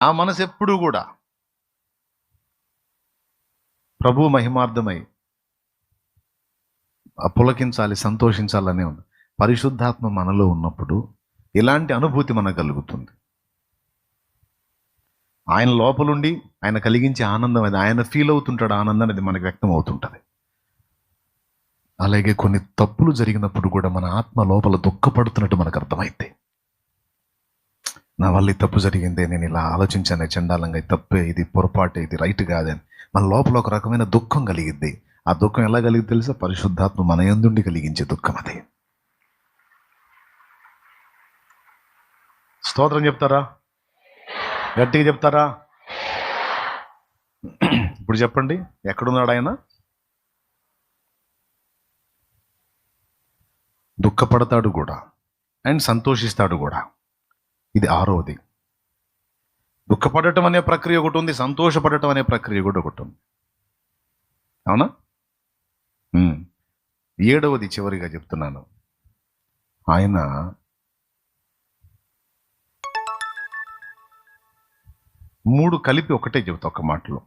ఆ మనసు ఎప్పుడూ కూడా ప్రభు మహిమార్థమై పులకించాలి, సంతోషించాలనే ఉంది. పరిశుద్ధాత్మ మనలో ఉన్నప్పుడు ఇలాంటి అనుభూతి మనకు కలుగుతుంది. ఆయన లోపలుండి ఆయన కలిగించే ఆనందం, అది ఆయన ఫీల్ అవుతుంటాడు ఆనందం అనేది మనకు వ్యక్తం అవుతుంటుంది. అలాగే కొన్ని తప్పులు జరిగినప్పుడు కూడా మన ఆత్మ లోపల దుఃఖపడుతున్నట్టు మనకు అర్థమైంది. నా వల్ల ఈ తప్పు జరిగిందే, నేను ఇలా ఆలోచించాను చండాలంగా, ఇది తప్పే, ఇది పొరపాటే, ఇది రైట్ కాదని మన లోపల ఒక రకమైన దుఃఖం కలిగిద్ది. ఆ దుఃఖం ఎలా కలిగి తెలుసా? పరిశుద్ధాత్మ మన యందుండి కలిగించే దుఃఖం అది. స్తోత్రం చెప్తారా? గట్టిగా చెప్తారా? ఇప్పుడు చెప్పండి, ఎక్కడున్నాడు ఆయన? దుఃఖపడతాడు కూడా అండ్ సంతోషిస్తాడు కూడా. ఇది ఆరోది. దుఃఖపడటం అనే ప్రక్రియ ఒకటి ఉంది, సంతోషపడటం అనే ప్రక్రియ కూడా ఒకటి ఉంది. అవునా? ఏడవది చివరిగా చెప్తున్నాను. ఆయన మూడు కలిపి ఒకటే చెబుతా ఒక మాటలో.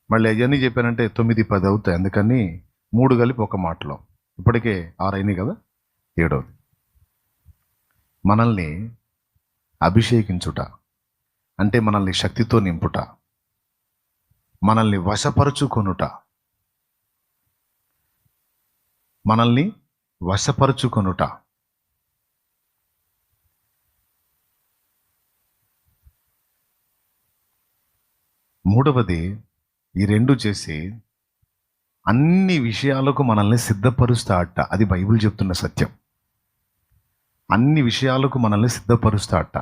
మళ్ళీ అవన్నీ చెప్పానంటే 9, 10 అవుతాయి. అందుకని 3 కలిపి ఒక మాటలో. ఇప్పటికే 6 అయినాయి కదా. ఏడవది, మనల్ని అభిషేకించుట అంటే మనల్ని శక్తితో నింపుట, మనల్ని వశపరుచుకొనుట. మనల్ని వశపరుచుకొనుట. మూడవది, ఈ రెండు చేసి అన్ని విషయాలకు మనల్ని సిద్ధపరుస్తాడట. అది బైబిల్ చెప్తున్న సత్యం. అన్ని విషయాలకు మనల్ని సిద్ధపరుస్తాడట.